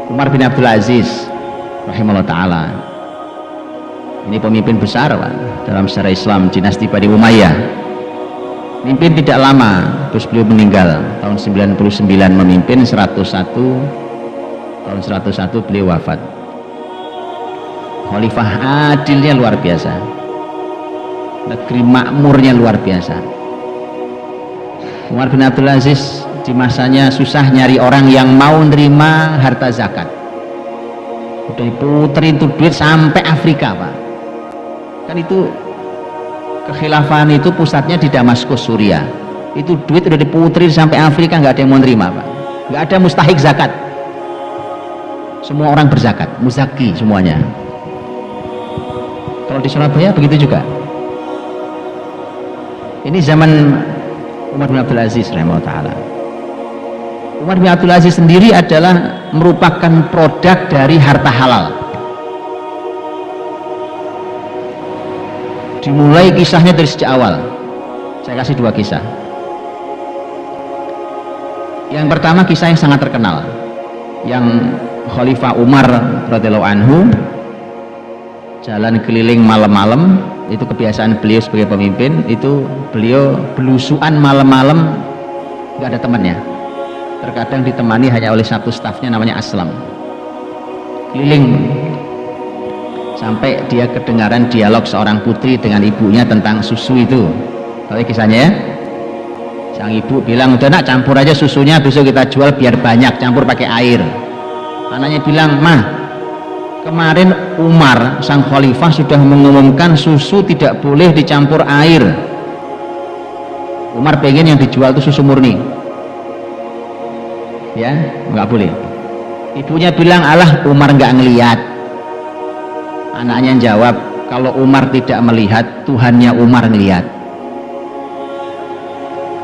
Umar bin Abdul Aziz rahimahullah ta'ala. Ini pemimpin besar Pak, dalam sejarah Islam, dinasti Bani Umayyah. Memimpin tidak lama, terus beliau meninggal tahun 99, memimpin 101, tahun 101 beliau wafat. Khalifah adilnya luar biasa, negeri makmurnya luar biasa. Umar bin Abdul Aziz di masanya susah nyari orang yang mau nerima harta zakat. Udah diputerin itu duit sampai Afrika Pak. Kan itu kekhilafahan itu pusatnya di Damaskus, Suriah. Itu duit udah diputerin sampai Afrika, nggak ada yang mau nerima Pak. Nggak ada mustahik zakat. Semua orang berzakat, muzaki semuanya. Kalau di Surabaya begitu juga. Ini zaman Umar bin Abdul Aziz rahimahullah ta'ala. Umar bin Abdul Aziz sendiri adalah merupakan produk dari harta halal. Dimulai kisahnya dari sejak awal. Saya kasih dua kisah. Yang pertama kisah yang sangat terkenal, yang Khalifah Umar radhiyallahu anhu jalan keliling malam-malam. Itu kebiasaan beliau sebagai pemimpin, itu beliau belusuan malam-malam, nggak ada temannya. Terkadang ditemani hanya oleh satu stafnya namanya Aslam. Keliling sampai dia kedengaran dialog seorang putri dengan ibunya tentang susu itu. Tahu kisahnya ya? Sang ibu bilang, udah nak campur aja susunya, besok kita jual biar banyak, campur pakai air. Anaknya bilang, mah kemarin Umar sang khalifah sudah mengumumkan susu tidak boleh dicampur air. Umar pengen yang dijual itu susu murni, ya nggak boleh. Ibunya bilang, alah Umar nggak ngelihat. Anaknya jawab, kalau Umar tidak melihat, Tuhannya Umar ngelihat.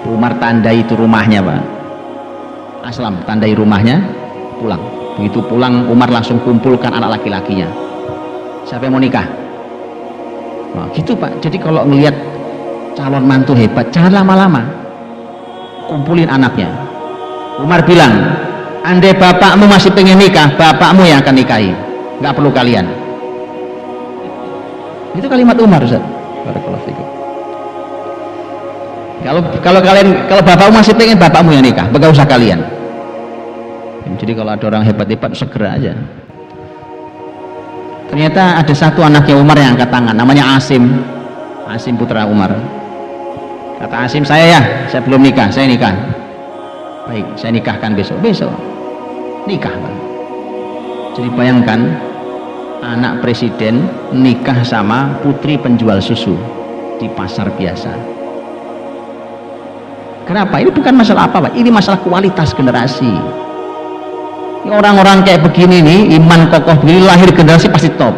Umar tandai itu rumahnya Pak. Aslam tandai rumahnya, pulang. Begitu pulang, Umar langsung kumpulkan anak laki-lakinya. Siapa yang mau nikah? Nah, gitu Pak. Jadi kalau ngelihat calon mantu hebat, jangan lama-lama, kumpulin anaknya. Umar bilang, andai bapakmu masih pengen nikah, bapakmu yang akan nikahi, nggak perlu kalian. Itu kalimat Umar, Ustaz. Barakallahu fikum. Kalau bapakmu masih pengen, bapakmu yang nikah, nggak usah kalian. Jadi kalau ada orang hebat-hebat, segera aja. Ternyata ada satu anaknya Umar yang angkat tangan, namanya Asim. Asim putra Umar. Kata Asim, saya belum nikah, saya nikah. Baik, saya nikahkan besok nikah Pak. Jadi bayangkan, anak presiden nikah sama putri penjual susu di pasar biasa. Kenapa? Ini bukan masalah apa Pak, ini masalah kualitas generasi. Orang-orang kayak begini nih, iman kokoh begini, lahir generasi pasti top.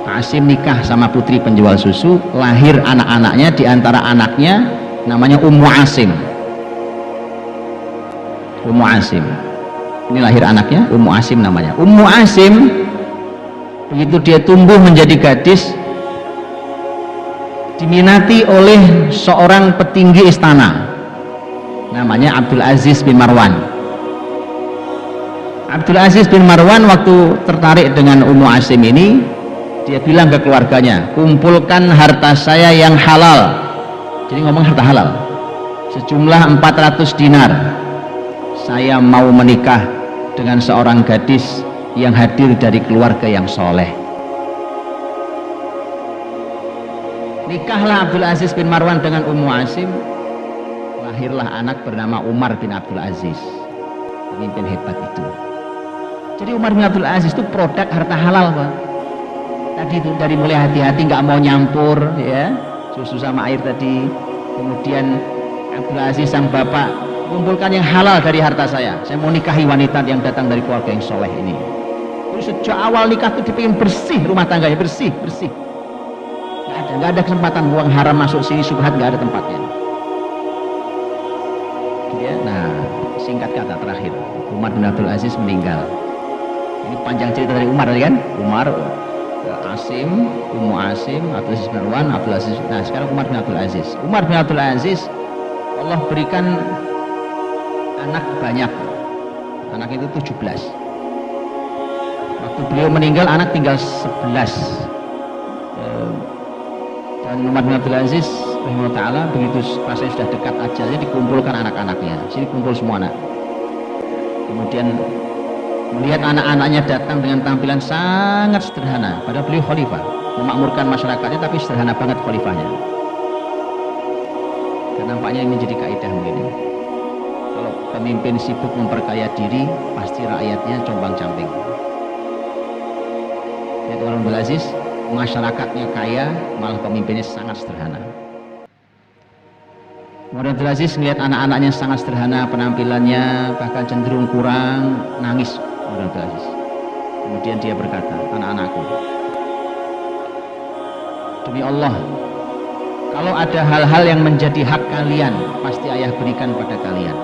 Asim nikah sama putri penjual susu, lahir anak-anaknya, diantara anaknya namanya Ummu Asim. Ummu Asim ini lahir anaknya, Ummu Asim namanya. Ummu Asim begitu dia tumbuh menjadi gadis, diminati oleh seorang petinggi istana namanya Abdul Aziz bin Marwan. Abdul Aziz bin Marwan waktu tertarik dengan Ummu Asim ini, dia bilang ke keluarganya, kumpulkan harta saya yang halal. Jadi ngomong harta halal, sejumlah 400 dinar. Saya mau menikah dengan seorang gadis yang hadir dari keluarga yang soleh. Nikahlah Abdul Aziz bin Marwan dengan Ummu Asim, lahirlah anak bernama Umar bin Abdul Aziz, pemimpin hebat itu. Jadi Umar bin Abdul Aziz itu produk harta halal Pak. Tadi itu dari mulai hati-hati, nggak mau nyampur ya susu sama air tadi. Kemudian Abdul Aziz sang bapak, kumpulkan yang halal dari harta saya mau nikahi wanita yang datang dari keluarga yang soleh ini. Terus sejak awal nikah itu dipingin bersih, rumah tangganya bersih. Nggak ada kesempatan uang haram masuk sini, subhat nggak ada tempatnya ya. Nah, singkat kata terakhir, Umar bin Abdul Aziz meninggal. Ini panjang cerita dari Umar tadi kan, Umar, Asim, Ummu Asim, Abdul Aziz bin Marwan, Abdul Aziz. Nah sekarang Umar bin Abdul Aziz. Umar bin Abdul Aziz, Allah berikan anak banyak, anak itu 17. Waktu beliau meninggal anak tinggal 11. Dan Umar bin Abdul Aziz rahimahullah ta'ala begitu rasanya sudah dekat ajalnya dikumpulkan anak-anaknya, sini kumpul semua anak. Kemudian melihat anak-anaknya datang dengan tampilan sangat sederhana, padahal beliau khalifah, memakmurkan masyarakatnya tapi sederhana banget khalifahnya. Dan nampaknya ini menjadi kaidah mungkin. Kalau pemimpin sibuk memperkaya diri, pasti rakyatnya combang-camping. Yaitu Umar bin Abdul Aziz, masyarakatnya kaya, malah pemimpinnya sangat sederhana. Umar bin Abdul Aziz melihat anak-anaknya sangat sederhana penampilannya, bahkan cenderung kurang, nangis Umar bin Abdul Aziz. Kemudian dia berkata, anak-anakku, demi Allah, kalau ada hal-hal yang menjadi hak kalian, pasti ayah berikan pada kalian.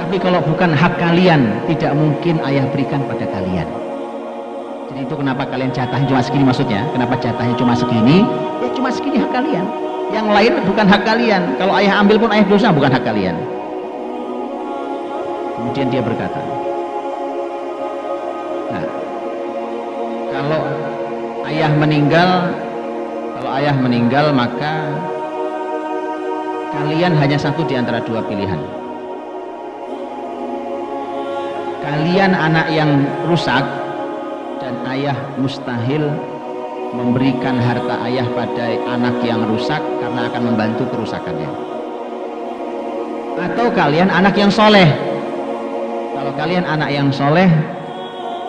Tapi kalau bukan hak kalian, tidak mungkin ayah berikan pada kalian. Jadi itu kenapa kalian jatahnya cuma segini, maksudnya kenapa jatahnya cuma segini, ya cuma segini hak kalian, yang lain bukan hak kalian. Kalau ayah ambil pun ayah dosa, bukan hak kalian. Kemudian dia berkata, nah, kalau ayah meninggal maka kalian hanya satu di antara dua pilihan. Kalian anak yang rusak, dan ayah mustahil memberikan harta ayah pada anak yang rusak karena akan membantu kerusakannya. Atau kalian anak yang soleh. Kalau kalian anak yang soleh,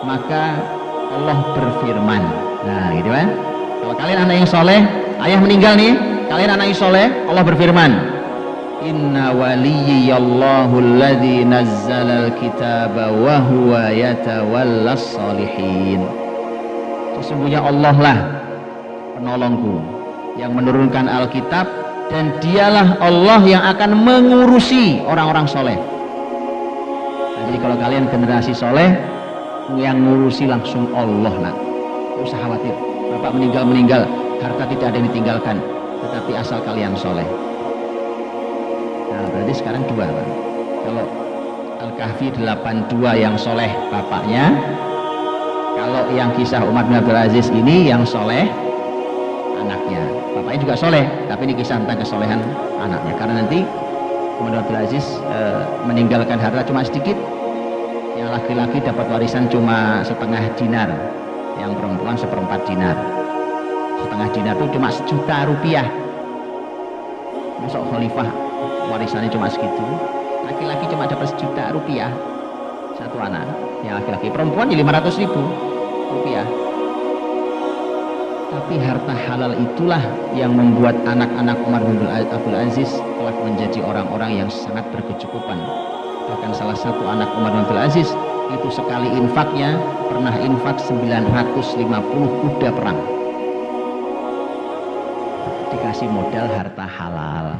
maka Allah berfirman, nah gitu kan, kalau kalian anak yang soleh, ayah meninggal nih, kalian anak yang soleh, Allah berfirman, inna waliyallahu alladzi nazzalal kitaba wa huwa yatawallas sholihin. Sesungguhnya Allah lah penolongku yang menurunkan Alkitab, dan dialah Allah yang akan mengurusi orang-orang soleh. Nah, jadi kalau kalian generasi soleh, yang ngurusi langsung Allah lah. Tidak usah khawatir, bapak meninggal, harta tidak ada yang ditinggalkan, tetapi asal kalian soleh. Nah, berarti sekarang dua, Pak. Kalau Al-Kahfi 82 yang soleh bapaknya, kalau yang kisah Umar bin Abdul Aziz ini yang soleh anaknya. Bapaknya juga soleh, tapi ini kisah tentang kesolehan anaknya. Karena nanti Umar bin Abdul Aziz meninggalkan harta cuma sedikit, yang laki-laki dapat warisan cuma setengah dinar, yang perempuan seperempat dinar. Setengah dinar itu cuma Rp1.000.000. Masuk khalifah warisannya cuma segitu, laki-laki cuma dapat Rp1.000.000 satu anak, yang laki-laki. Perempuan ya Rp500.000. Tapi harta halal itulah yang membuat anak-anak Umar bin Abdul Aziz telah menjadi orang-orang yang sangat berkecukupan. Bahkan salah satu anak Umar bin Abdul Aziz itu sekali infaknya pernah infak 950 kuda perang, dikasih modal harta halal.